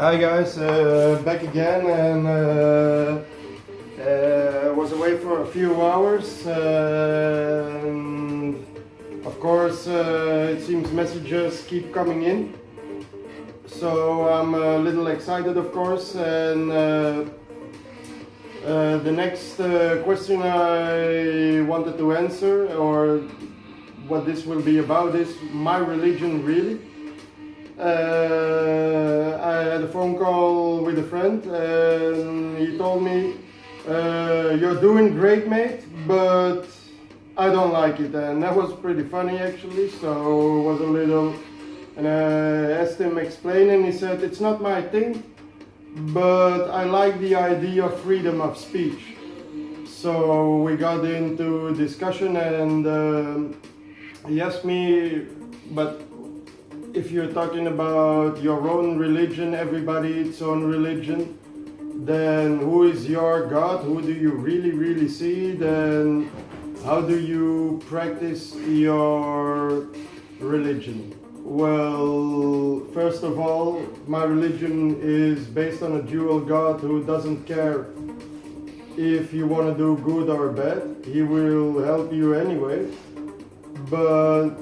Hi guys, back again, and was away for a few hours. And of course, it seems messages keep coming in, so I'm a little excited, of course. And the next question I wanted to answer, or what this will be about, is my religion really. I had a phone call with a friend and he told me, you're doing great, mate, but I don't like it. And that was pretty funny actually, so it was a little, and I asked him explain, and he said it's not my thing, but I like the idea of freedom of speech. So we got into discussion, and he asked me, but if you're talking about your own religion, everybody its own religion, then who is your God? Who do you really see? Then how do you practice your religion? Well, first of all, my religion is based on a dual God who doesn't care if you want to do good or bad. He will help you anyway, but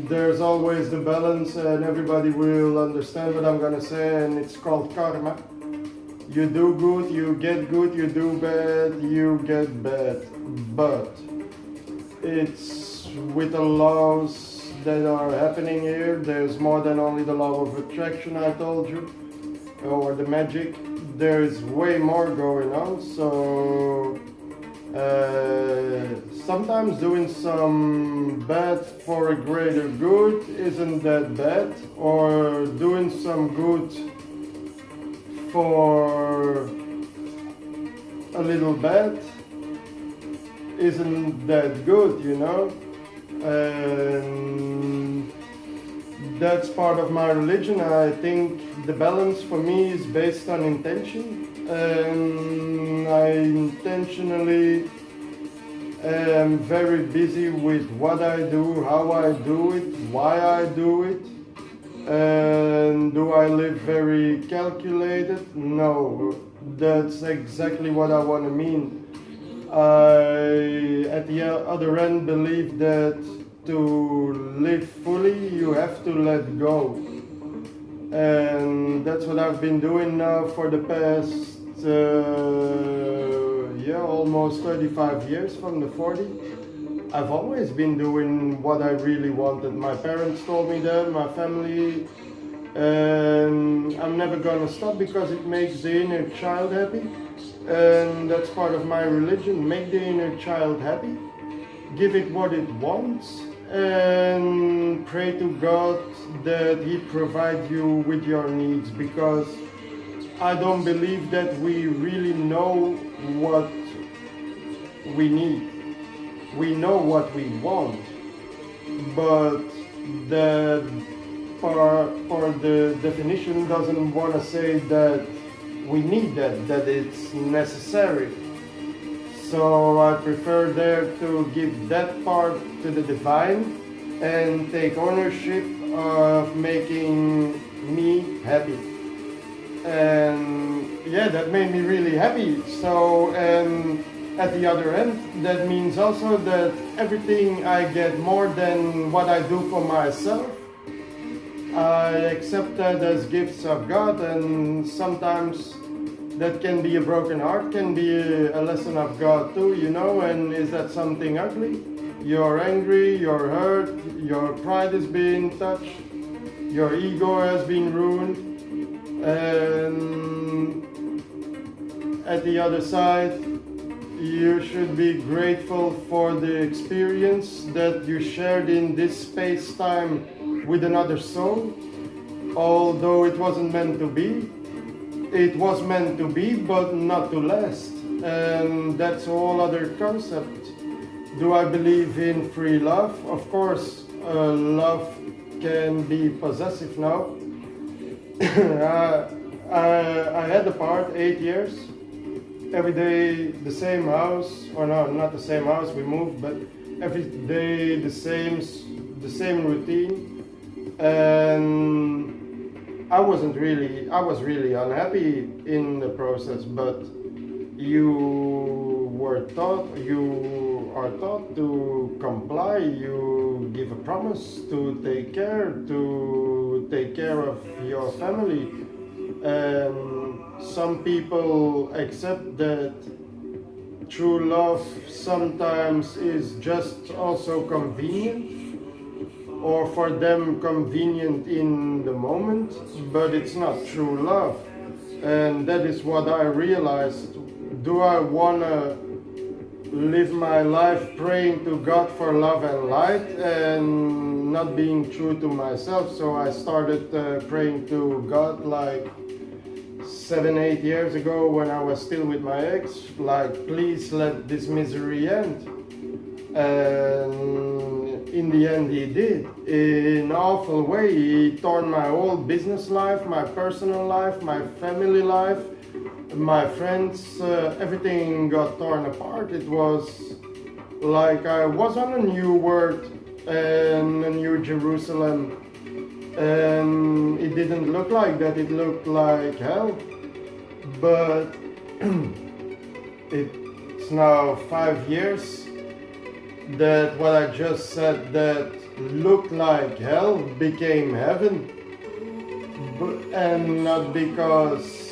there's always the balance, and everybody will understand what I'm gonna say, and it's called karma. You do good, you get good, you do bad, you get bad. But it's with the laws that are happening here, there's more than only the law of attraction I told you, or the magic. There's way more going on, so sometimes doing some bad for a greater good isn't that bad, or doing some good for a little bad isn't that good, you know. And that's part of my religion. I think the balance for me is based on intention, and I intentionally am very busy with what I do, how I do it, why I do it. And do I live very calculated? No, that's exactly what I want to mean. I, at the other end, believe that to live fully, you have to let go. And that's what I've been doing now for the past almost 35 years, from the 40. I've always been doing what I really wanted. My parents told me that, my family, and I'm never gonna stop because it makes the inner child happy. And that's part of my religion. Make the inner child happy, give it what it wants, and pray to God that He provides you with your needs, because I don't believe that we really know what we need. We know what we want, but the definition doesn't want to say that we need that it's necessary. So I prefer there to give that part to the divine and take ownership of making me happy. And yeah, that made me really happy. So, and at the other end, that means also that everything I get more than what I do for myself, I accept that as gifts of God. And sometimes that can be a broken heart, can be a lesson of God too, you know. And is that something ugly? You're angry, you're hurt, your pride is being touched, your ego has been ruined, and at the other side, you should be grateful for the experience that you shared in this space-time with another soul. Although it wasn't meant to be, it was meant to be, but not to last. And that's a whole other concept. Do I believe in free love? Of course, love can be possessive now. I had a part 8 years. Every day the same house, or no, not the same house, we moved, but every day the same routine. And I was really unhappy in the process, but you are taught to comply, you give a promise to take care of your family. And some people accept that true love sometimes is just also convenient, or for them convenient in the moment, but it's not true love. And that is what I realized. Do I want to live my life praying to God for love and light and not being true to myself? So I started praying to God like 7-8 years ago when I was still with my ex, like, please let this misery end. And in the end he did. In an awful way, he torn my whole business life, my personal life, my family life, my friends, everything got torn apart. It was like I was on a new world and a new Jerusalem, and it didn't look like that, it looked like hell. But it's now 5 years that what I just said that looked like hell became heaven. And not because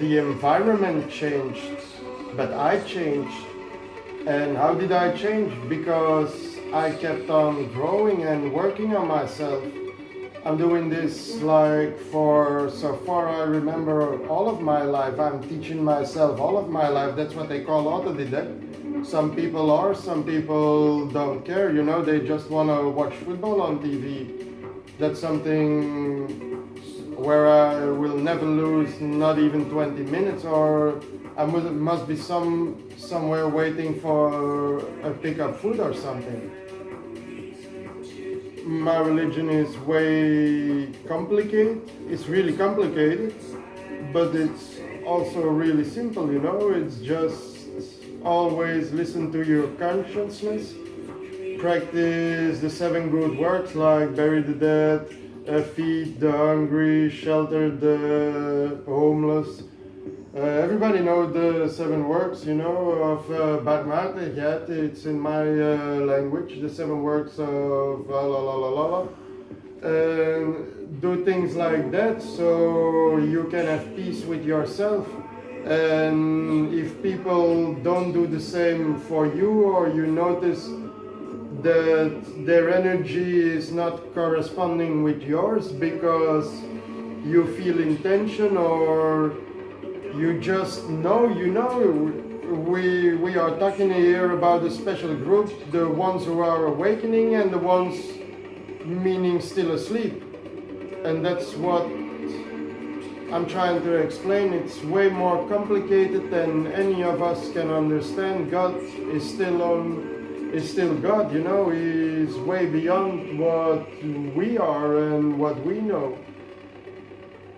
the environment changed, but I changed. And how did I change? Because I kept on growing and working on myself. I'm doing this like for, so far I remember, all of my life. I'm teaching myself all of my life. That's what they call autodidact. Some people are, some people don't care, you know, they just want to watch football on TV. That's something where I will never lose not even 20 minutes, or I must be somewhere waiting for a pickup food or something. My religion is way complicated. It's really complicated, but it's also really simple, you know. It's just always listen to your consciousness, practice the 7 good works like bury the dead, feed the hungry, shelter the homeless. Everybody knows the 7 works, you know, of Bhagavad Gita. It's in my language, the 7 works of la la la la la. And do things like that so you can have peace with yourself. And if people don't do the same for you, or you notice that their energy is not corresponding with yours because you feel intention, or you just know, you know, we are talking here about a special group, the ones who are awakening and the ones meaning still asleep. And that's what I'm trying to explain. It's way more complicated than any of us can understand. God is still God, you know. He's way beyond what we are and what we know.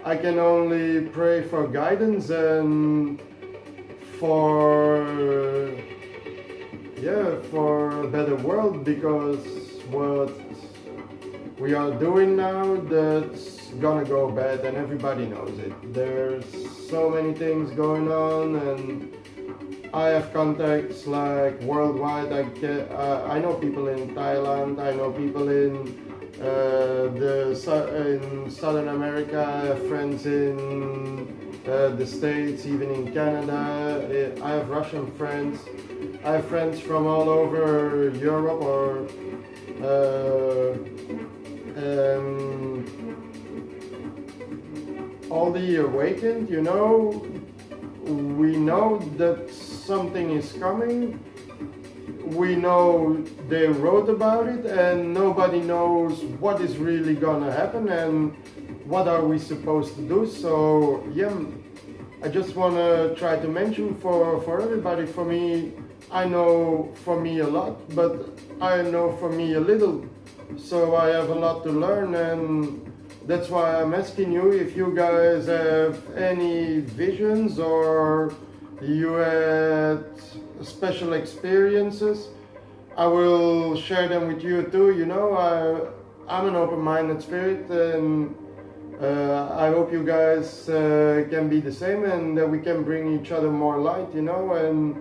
I can only pray for guidance and for a better world, because what we are doing now, that's gonna go bad, and everybody knows it. There's so many things going on, and I have contacts like worldwide. I know people in Thailand, I know people in in Southern America, I have friends in the States, even in Canada. I have Russian friends. I have friends from all over Europe, or all the awakened, you know. We know that something is coming. We know they wrote about it, and nobody knows what is really gonna happen and what are we supposed to do. So yeah, I just want to try to mention for everybody. For me, I know for me a lot, but I know for me a little. So I have a lot to learn, and that's why I'm asking you if you guys have any visions, or you had special experiences. I will share them with you too. You know, I'm an open-minded spirit, and I hope you guys can be the same, and that we can bring each other more light, you know. And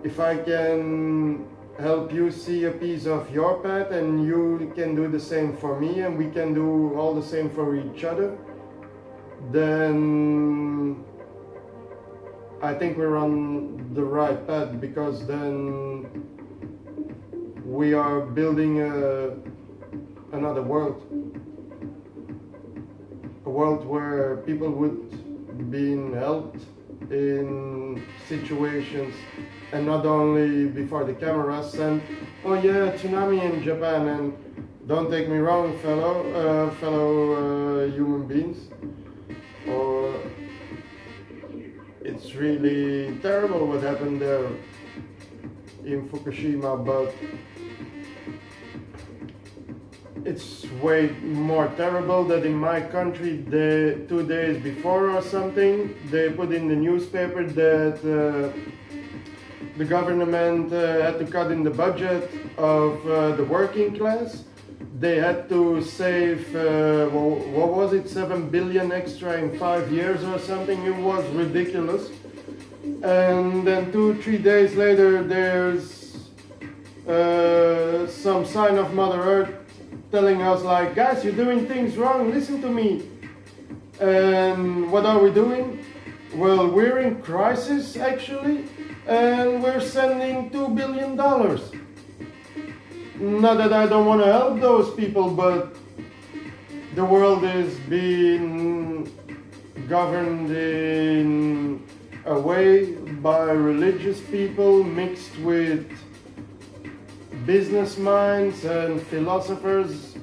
if I can help you see a piece of your path, and you can do the same for me, and we can do all the same for each other, then I think we're on the right path, because then we are building another world. A world where people would be helped in situations, and not only before the cameras. And oh yeah, tsunami in Japan, and don't take me wrong, fellow human beings, or it's really terrible what happened there in Fukushima, but it's way more terrible that in my country, 2 days before or something, they put in the newspaper that the government had to cut in the budget of the working class. They had to save, what was it, 7 billion extra in 5 years or something. It was ridiculous. And then 2-3 days later, there's some sign of Mother Earth telling us, like, guys, you're doing things wrong, listen to me. And what are we doing? Well, we're in crisis actually, and we're sending $2 billion. Not that I don't want to help those people, but the world is being governed in a way by religious people mixed with business minds and philosophers.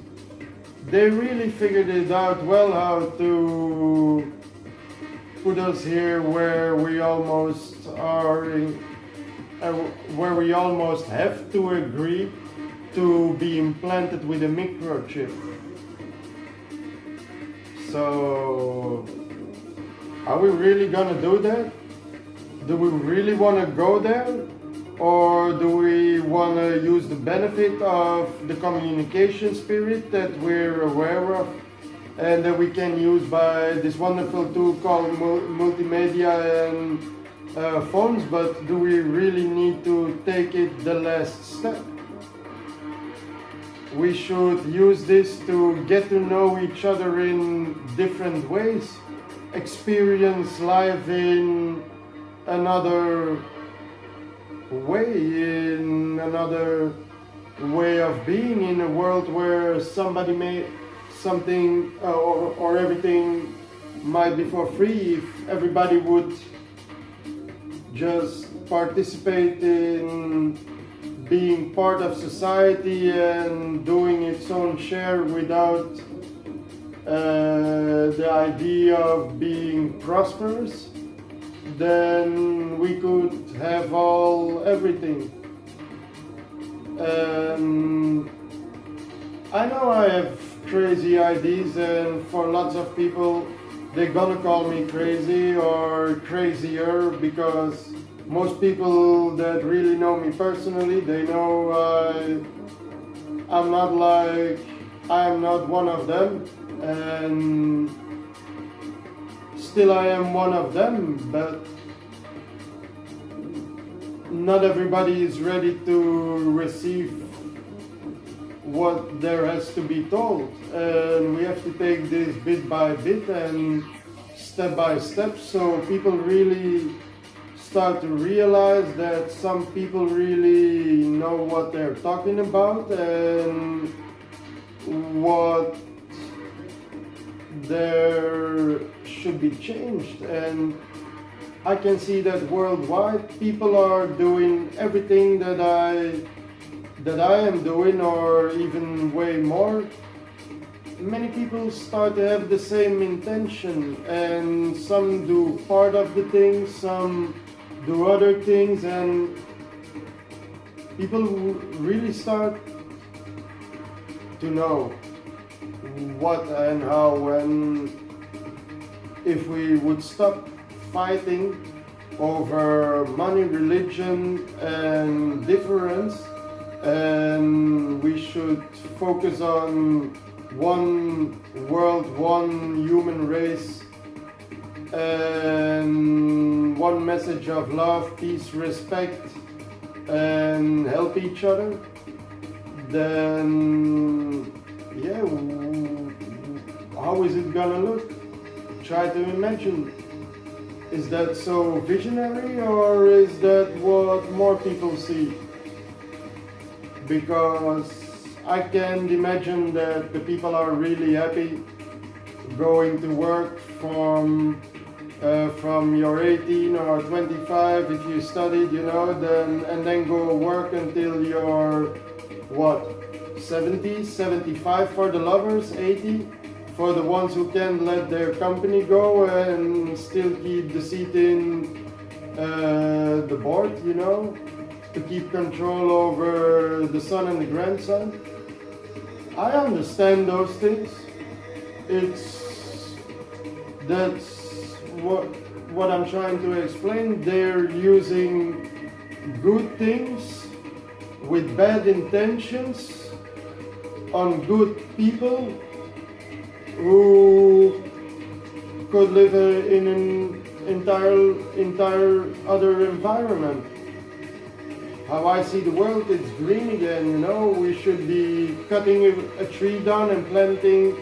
They really figured it out well how to put us here where we almost are, where we almost have to agree to be implanted with a microchip. So, are we really gonna do that? Do we really want to go there? Or do we want to use the benefit of the communication spirit that we're aware of and that we can use by this wonderful tool called multimedia and phones, but do we really need to take it the last step? We should use this to get to know each other in different ways, experience life in another way, in another way of being, in a world where somebody may something or everything might be for free. If everybody would just participate in being part of society and doing its own share without the idea of being prosperous, then we could have everything. I know I have crazy ideas, and for lots of people they're gonna call me crazy or crazier, because most people that really know me personally, they know I'm not one of them, and still I am one of them, but not everybody is ready to receive what there has to be told, and we have to take this bit by bit and step by step, so people really start to realize that some people really know what they're talking about and what there should be changed. And I can see that worldwide people are doing everything that I am doing, or even way more. Many people start to have the same intention, and some do part of the things, some do other things, and people really start to know what and how, and if we would stop fighting over money, religion and difference, and we should focus on one world, one human race, and one message of love, peace, respect, and help each other, then yeah, how is it gonna look? Try to imagine. Is that so visionary, or is that what more people see? Because I can't imagine that the people are really happy going to work from your 18 or 25 if you studied, then and then go work until you're what, 70, 75 for the lovers, 80 for the ones who can't let their company go and still keep the seat in the board, to keep control over the son and the grandson. I understand those things. That's what I'm trying to explain. They're using good things with bad intentions on good people who could live in an entire other environment. How I see the world, it's green again, we should be cutting a tree down and planting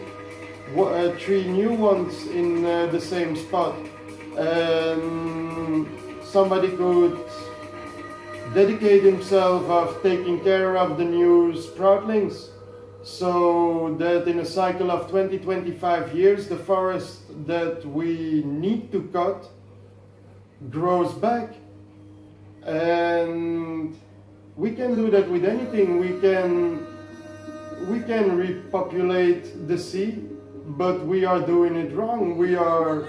3 new ones in the same spot. Somebody could dedicate himself of taking care of the new sproutlings, so that in a cycle of 20-25 years, the forest that we need to cut grows back. And we can do that with anything. We can repopulate the sea, but we are doing it wrong. We are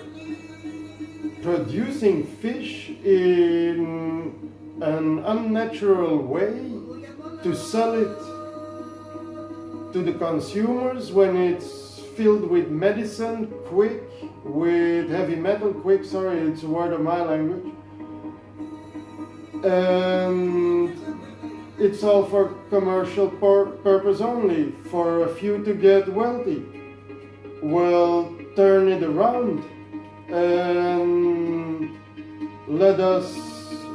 producing fish in an unnatural way to sell it to the consumers when it's filled with medicine, quick, with heavy metal, quick, sorry, it's a word of my language. And it's all for commercial purpose only, for a few to get wealthy. Well, turn it around and let us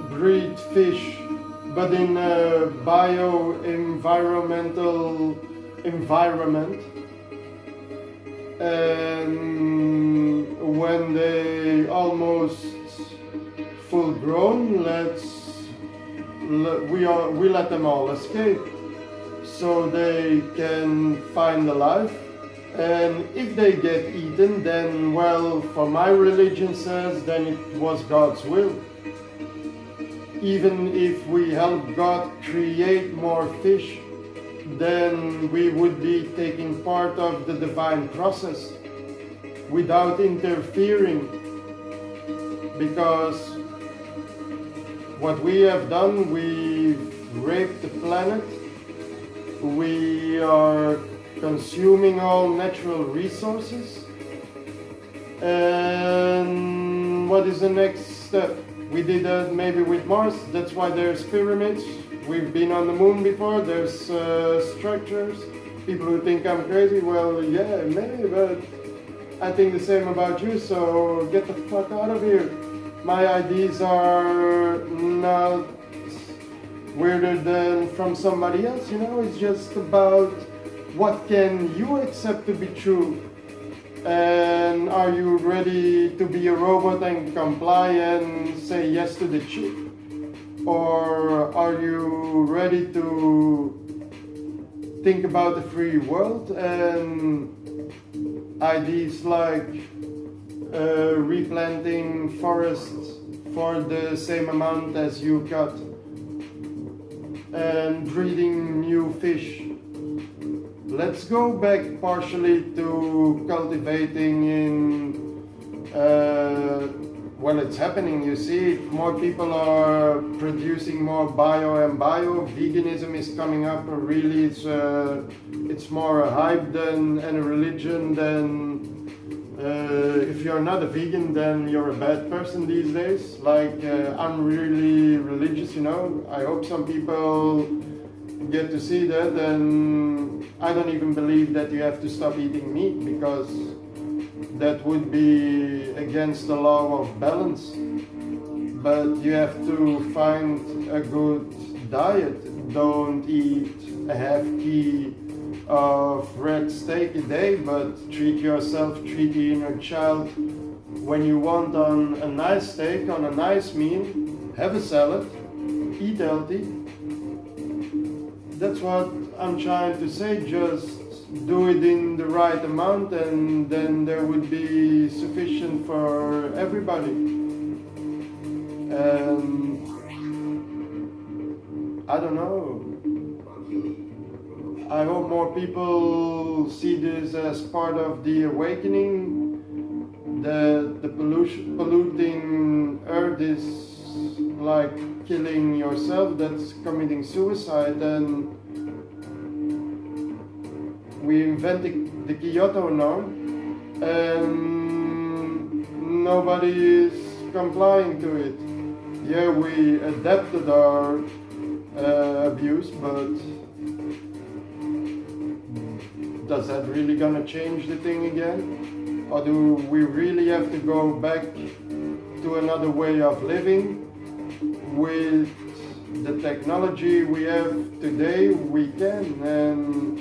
breed fish, but in a bio-environmental environment. And when they almost full grown, we let them all escape so they can find a life. And if they get eaten, then, well, for my religion says, then it was God's will. Even if we help God create more fish, then we would be taking part of the divine process without interfering. Because what we have done, we've raped the planet, we are consuming all natural resources, and what is the next step? We did that maybe with Mars, that's why there's pyramids. We've been on the moon before, there's structures. People who think I'm crazy, well, yeah, maybe, but I think the same about you, so get the fuck out of here. My ideas are not weirder than from somebody else, it's just about what can you accept to be true, and are you ready to be a robot and comply and say yes to the chip, or are you ready to think about the free world and ideas like replanting forests for the same amount as you cut and breeding new fish. Let's go back partially to cultivating in, well, it's happening, you see, more people are producing more bio, veganism is coming up, really it's more a hype and a religion than, if you're not a vegan, then you're a bad person these days. Like, I'm really religious, I hope some people get to see that, and I don't even believe that you have to stop eating meat, because that would be against the law of balance. But you have to find a good diet. Don't eat a half key of red steak a day, but treat yourself, treat the inner child. When you want on a nice steak, on a nice meal, have a salad, eat healthy. That's what I'm trying to say. Just do it in the right amount, and then there would be sufficient for everybody. I don't know. I hope more people see this as part of the awakening, that the polluting earth is like killing yourself, that's committing suicide. And we invented the Kyoto norm, and nobody is complying to it. Yeah, we adapted our abuse, but does that really gonna change the thing again? Or do we really have to go back to another way of living? With the technology we have today, we can, and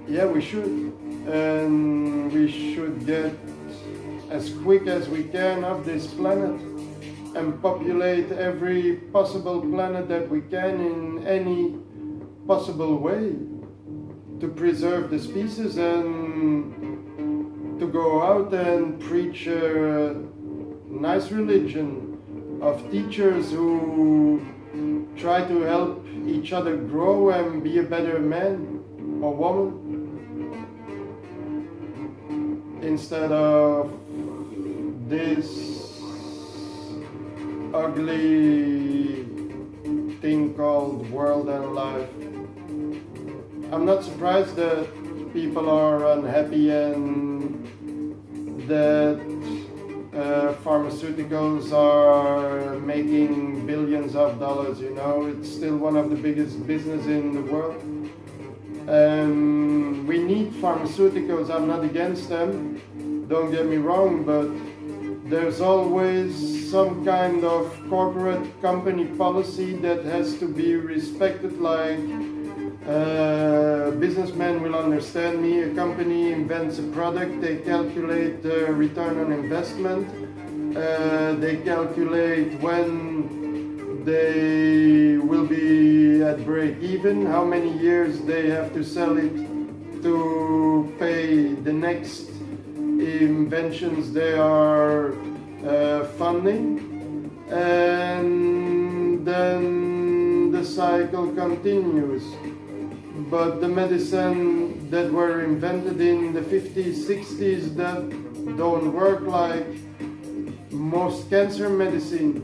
yeah, we should. And we should get as quick as we can off this planet and populate every possible planet that we can in any possible way to preserve the species, and to go out and preach a nice religion of teachers who try to help each other grow and be a better man or woman, instead of this ugly thing called world and life. I'm not surprised that people are unhappy and that pharmaceuticals are making billions of dollars, you know. It's still one of the biggest business in the world. We need pharmaceuticals, I'm not against them, don't get me wrong, but there's always some kind of corporate company policy that has to be respected. Like businessmen will understand me. A company invents a product, they calculate the return on investment, they calculate when they will be at break even, how many years they have to sell it to pay the next inventions they are funding, and then the cycle continues. But the medicine that were invented in the 50s, 60s, that don't work like most cancer medicine.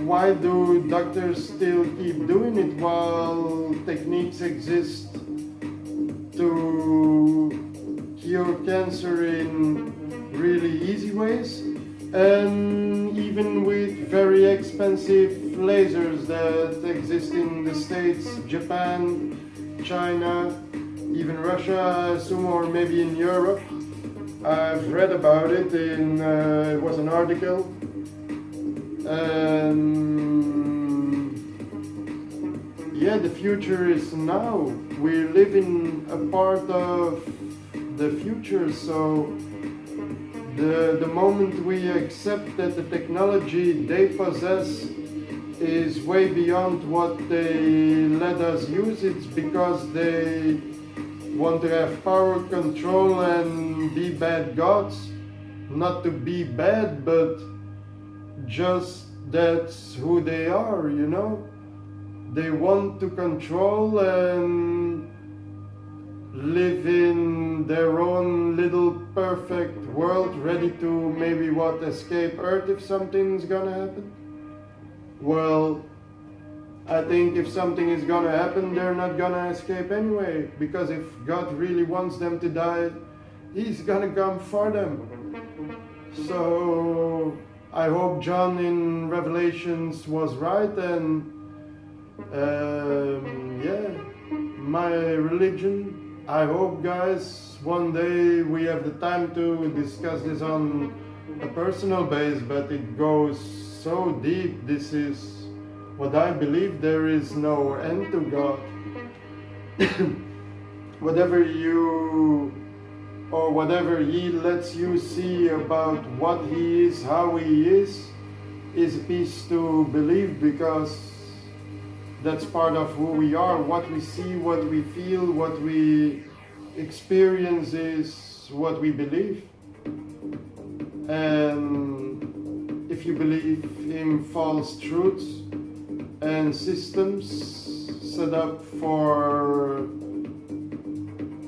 Why do doctors still keep doing it while techniques exist to cure cancer in really easy ways, and even with very expensive lasers that exist in the States, Japan, China, even Russia, I assume, or maybe in Europe. I've read about it in, it was an article, and yeah, the future is now. We're living a part of the future, so the moment we accept that the technology they possess is way beyond what they let us use, it's because they want to have power, control, and be bad gods. Not to be bad, but just that's who they are, you know? They want to control and live in their own little perfect world, ready to maybe escape Earth if something's gonna happen. Well, I think if something is gonna happen, they're not gonna escape anyway, because if God really wants them to die, He's gonna come for them. So I hope John in Revelations was right, and Yeah, my religion. I hope, guys, one day we have the time to discuss this on a personal base, but it goes so deep. This is what I believe. There is no end to God. Whatever you or whatever He lets you see about what He is, how He is a piece to believe, because that's part of who we are. What we see, what we feel, what we experience is what we believe. And if you believe in false truths and systems set up for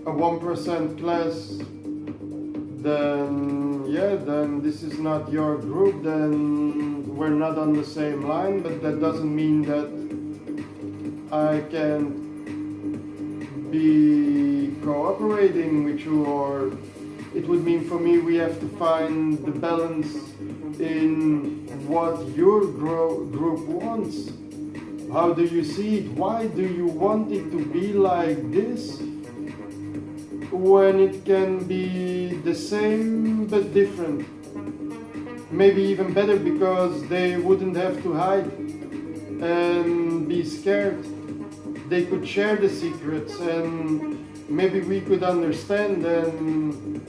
a 1% class, then yeah, then this is not your group, then we're not on the same line. But that doesn't mean that I can't be cooperating with you, or it would mean for me we have to find the balance in what your group wants. How do you see it? Why do you want it to be like this when it can be the same but different? Maybe even better, because they wouldn't have to hide and be scared. They could share the secrets, and maybe we could understand. And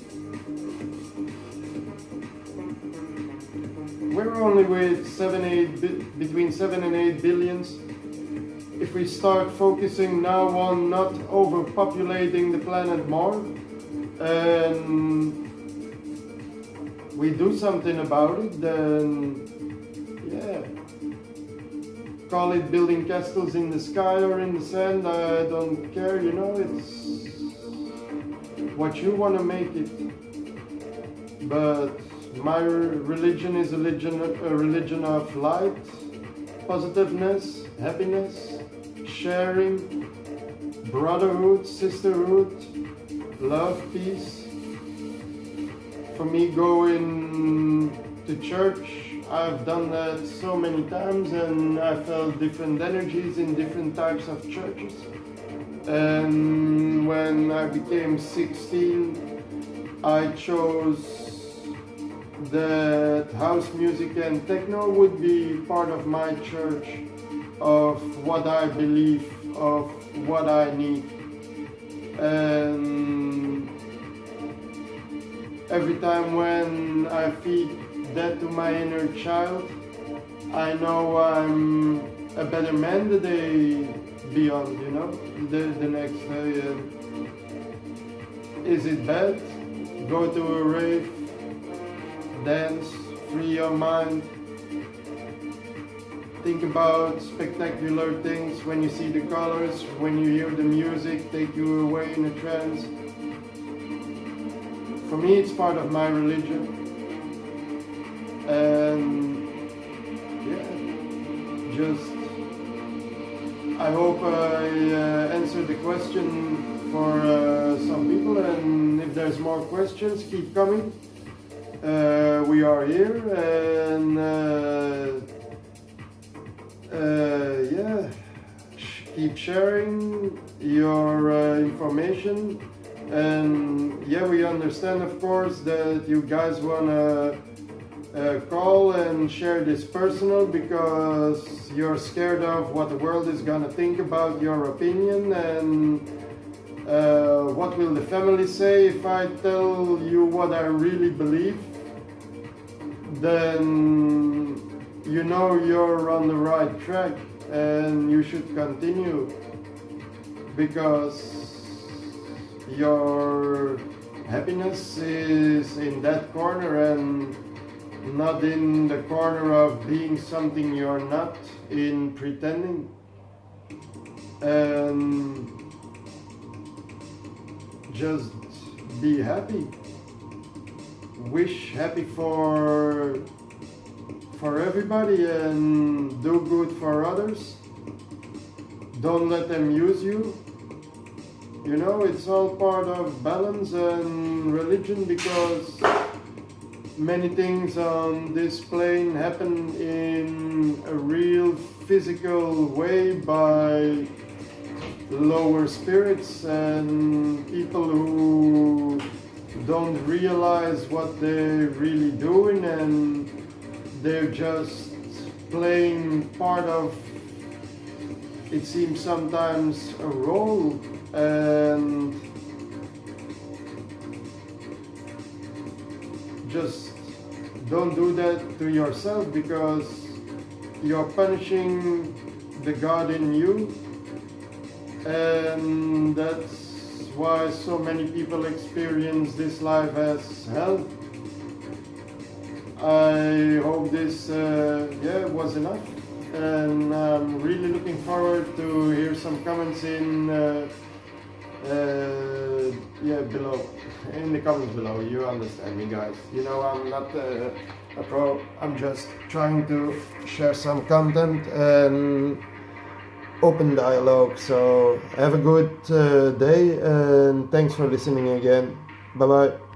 we're only with between 7 and 8 billions. If we start focusing now on not overpopulating the planet more, and we do something about it, then yeah, call it building castles in the sky or in the sand, I don't care, you know, it's what you want to make it. But my religion is a religion of light, positiveness, happiness, sharing, brotherhood, sisterhood, love, peace. For me, going to church, I've done that so many times, and I felt different energies in different types of churches. And when I became 16, I chose that house music and techno would be part of my church, of what I believe, of what I need. And every time when I feed that to my inner child, I know I'm a better man the day beyond, you know, the next day. Is it bad? Go to a rave, dance, free your mind, think about spectacular things. When you see the colors, when you hear the music, take you away in a trance. For me, it's part of my religion. And yeah, just I hope I answered the question for some people, and if there's more questions, keep coming. We are here, and yeah, keep sharing your information. And yeah, we understand, of course, that you guys wanna call and share this personal, because you're scared of what the world is gonna think about your opinion, and what will the family say if I tell you what I really believe. Then you know you're on the right track, and you should continue, because your happiness is in that corner, and not in the corner of being something you're not, in pretending. And just be happy. Wish happy for everybody, and do good for others. Don't let them use you. You know, it's all part of balance and religion, because many things on this plane happen in a real physical way by lower spirits and people who don't realize what they're really doing, and they're just playing part of, it seems sometimes, a role. And just don't do that to yourself, because you're punishing the God in you, and that's why so many people experience this life as hell. I hope this was enough, and I'm really looking forward to hear some comments in below, in the comments below. You understand me, guys. You know, I'm not a pro. I'm just trying to share some content and open dialogue. So have a good day, and thanks for listening again. Bye bye.